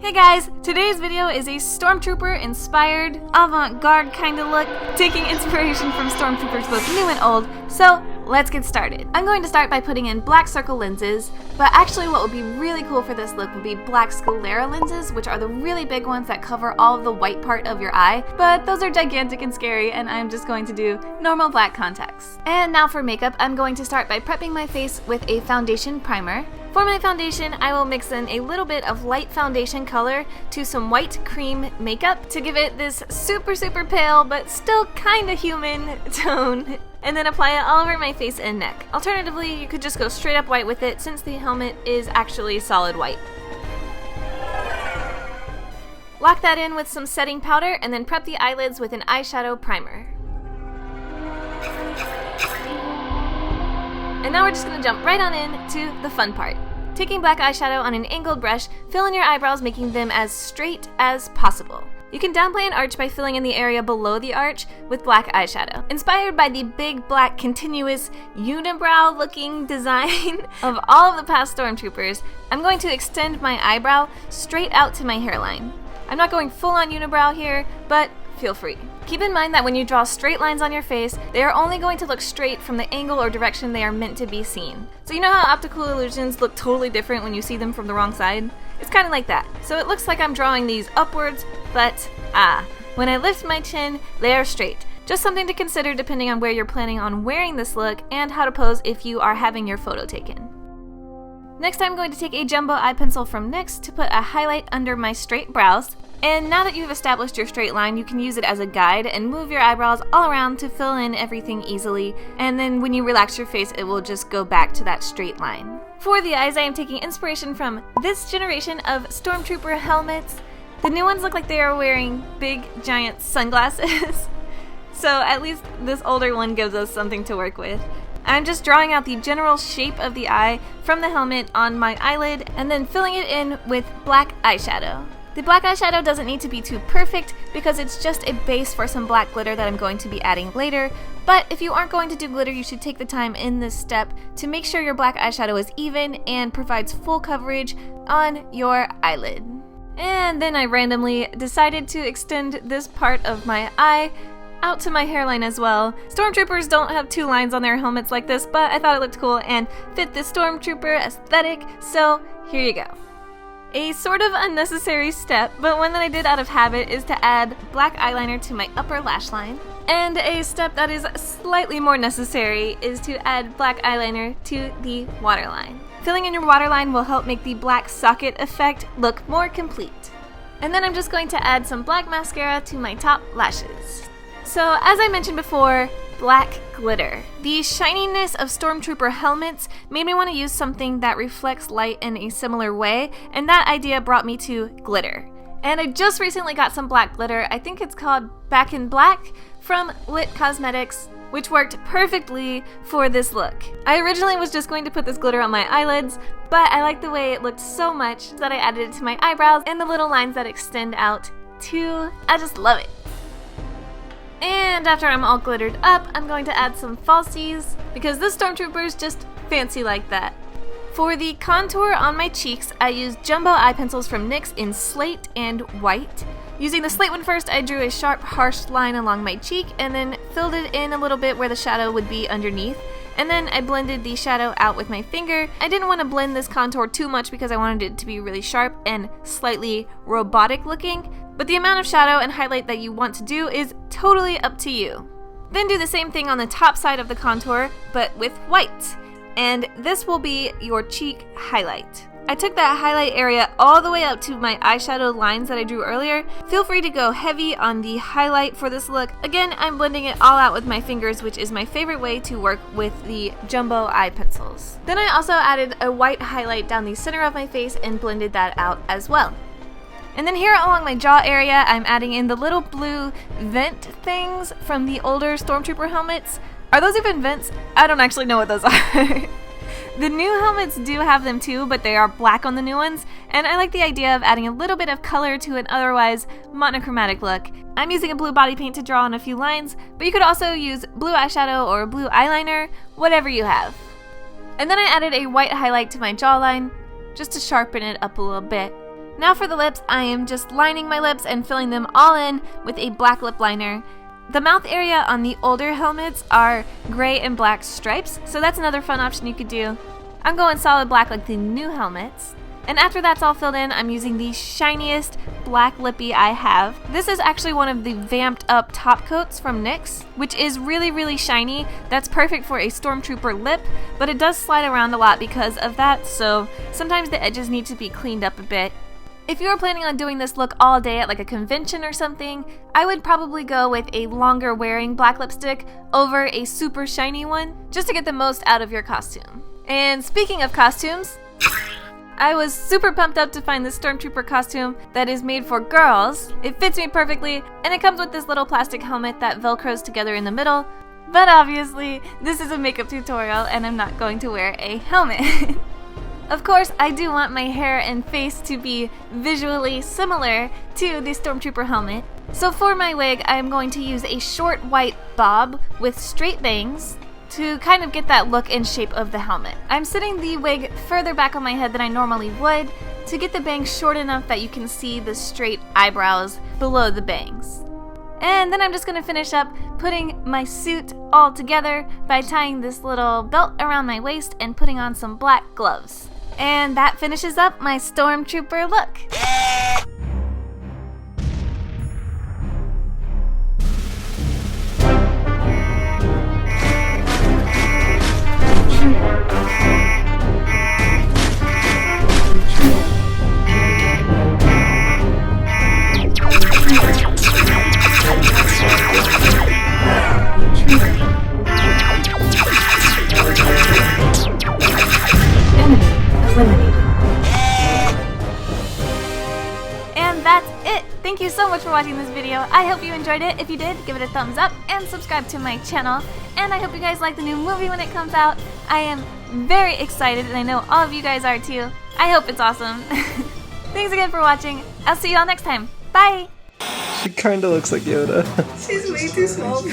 Hey guys, today's video is a Stormtrooper inspired, avant-garde kind of look, taking inspiration from Stormtroopers both new and old, so let's get started. I'm going to start by putting in black circle lenses, but actually what would be really cool for this look would be black sclera lenses, which are the really big ones that cover all of the white part of your eye, but those are gigantic and scary, and I'm just going to do normal black contacts. And now for makeup, I'm going to start by prepping my face with a foundation primer. For my foundation, I will mix in a little bit of light foundation color to some white cream makeup to give it this super pale but still kinda human tone, and then apply it all over my face and neck. Alternatively, you could just go straight up white with it since the helmet is actually solid white. Lock that in with some setting powder and then prep the eyelids with an eyeshadow primer. And now we're just going to jump right on in to the fun part. Taking black eyeshadow on an angled brush, fill in your eyebrows, making them as straight as possible. You can downplay an arch by filling in the area below the arch with black eyeshadow. Inspired by the big black continuous unibrow looking design of all of the past Stormtroopers, I'm going to extend my eyebrow straight out to my hairline. I'm not going full on unibrow here, but feel free. Keep in mind that when you draw straight lines on your face, they are only going to look straight from the angle or direction they are meant to be seen. So you know how optical illusions look totally different when you see them from the wrong side? It's kind of like that. So it looks like I'm drawing these upwards, but when I lift my chin, they are straight. Just something to consider depending on where you're planning on wearing this look and how to pose if you are having your photo taken. Next, I'm going to take a jumbo eye pencil from NYX to put a highlight under my straight brows. And now that you've established your straight line, you can use it as a guide and move your eyebrows all around to fill in everything easily. And then when you relax your face, it will just go back to that straight line. For the eyes, I am taking inspiration from this generation of Stormtrooper helmets. The new ones look like they are wearing big, giant sunglasses. So at least this older one gives us something to work with. I'm just drawing out the general shape of the eye from the helmet on my eyelid and then filling it in with black eyeshadow. The black eyeshadow doesn't need to be too perfect because it's just a base for some black glitter that I'm going to be adding later, but if you aren't going to do glitter, you should take the time in this step to make sure your black eyeshadow is even and provides full coverage on your eyelid. And then I randomly decided to extend this part of my eye out to my hairline as well. Stormtroopers don't have two lines on their helmets like this, but I thought it looked cool and fit the Stormtrooper aesthetic, so here you go. A sort of unnecessary step, but one that I did out of habit, is to add black eyeliner to my upper lash line. And a step that is slightly more necessary is to add black eyeliner to the waterline. Filling in your waterline will help make the black socket effect look more complete. And then I'm just going to add some black mascara to my top lashes. So as I mentioned before, black glitter. The shininess of Stormtrooper helmets made me want to use something that reflects light in a similar way, and that idea brought me to glitter. And I just recently got some black glitter. I think it's called Back in Black from Lit Cosmetics, which worked perfectly for this look. I originally was just going to put this glitter on my eyelids, but I liked the way it looked so much that I added it to my eyebrows and the little lines that extend out too. I just love it. And after I'm all glittered up, I'm going to add some falsies because this Stormtrooper is just fancy like that. For the contour on my cheeks, I used jumbo eye pencils from NYX in slate and white. Using the slate one first, I drew a sharp, harsh line along my cheek and then filled it in a little bit where the shadow would be underneath. And then I blended the shadow out with my finger. I didn't want to blend this contour too much because I wanted it to be really sharp and slightly robotic looking. But the amount of shadow and highlight that you want to do is totally up to you. Then do the same thing on the top side of the contour, but with white. And this will be your cheek highlight. I took that highlight area all the way up to my eyeshadow lines that I drew earlier. Feel free to go heavy on the highlight for this look. Again, I'm blending it all out with my fingers, which is my favorite way to work with the jumbo eye pencils. Then I also added a white highlight down the center of my face and blended that out as well. And then here along my jaw area, I'm adding in the little blue vent things from the older Stormtrooper helmets. Are those even vents? I don't actually know what those are. The new helmets do have them too, but they are black on the new ones, and I like the idea of adding a little bit of color to an otherwise monochromatic look. I'm using a blue body paint to draw on a few lines, but you could also use blue eyeshadow or blue eyeliner, whatever you have. And then I added a white highlight to my jawline, just to sharpen it up a little bit. Now for the lips, I am just lining my lips and filling them all in with a black lip liner. The mouth area on the older helmets are gray and black stripes, so that's another fun option you could do. I'm going solid black like the new helmets. And after that's all filled in, I'm using the shiniest black lippy I have. This is actually one of the vamped up top coats from NYX, which is really, really shiny. That's perfect for a Stormtrooper lip, but it does slide around a lot because of that, so sometimes the edges need to be cleaned up a bit. If you were planning on doing this look all day at like a convention or something, I would probably go with a longer wearing black lipstick over a super shiny one, just to get the most out of your costume. And speaking of costumes, I was super pumped up to find this Stormtrooper costume that is made for girls. It fits me perfectly, and it comes with this little plastic helmet that velcros together in the middle. But obviously, this is a makeup tutorial and I'm not going to wear a helmet. Of course, I do want my hair and face to be visually similar to the Stormtrooper helmet. So for my wig, I'm going to use a short white bob with straight bangs to kind of get that look and shape of the helmet. I'm sitting the wig further back on my head than I normally would to get the bangs short enough that you can see the straight eyebrows below the bangs. And then I'm just going to finish up putting my suit all together by tying this little belt around my waist and putting on some black gloves. And that finishes up my Stormtrooper look. That's it! Thank you so much for watching this video. I hope you enjoyed it. If you did, give it a thumbs up and subscribe to my channel. And I hope you guys like the new movie when it comes out. I am very excited and I know all of you guys are too. I hope it's awesome. Thanks again for watching. I'll see you all next time. Bye! She kinda looks like Yoda. She's way too small for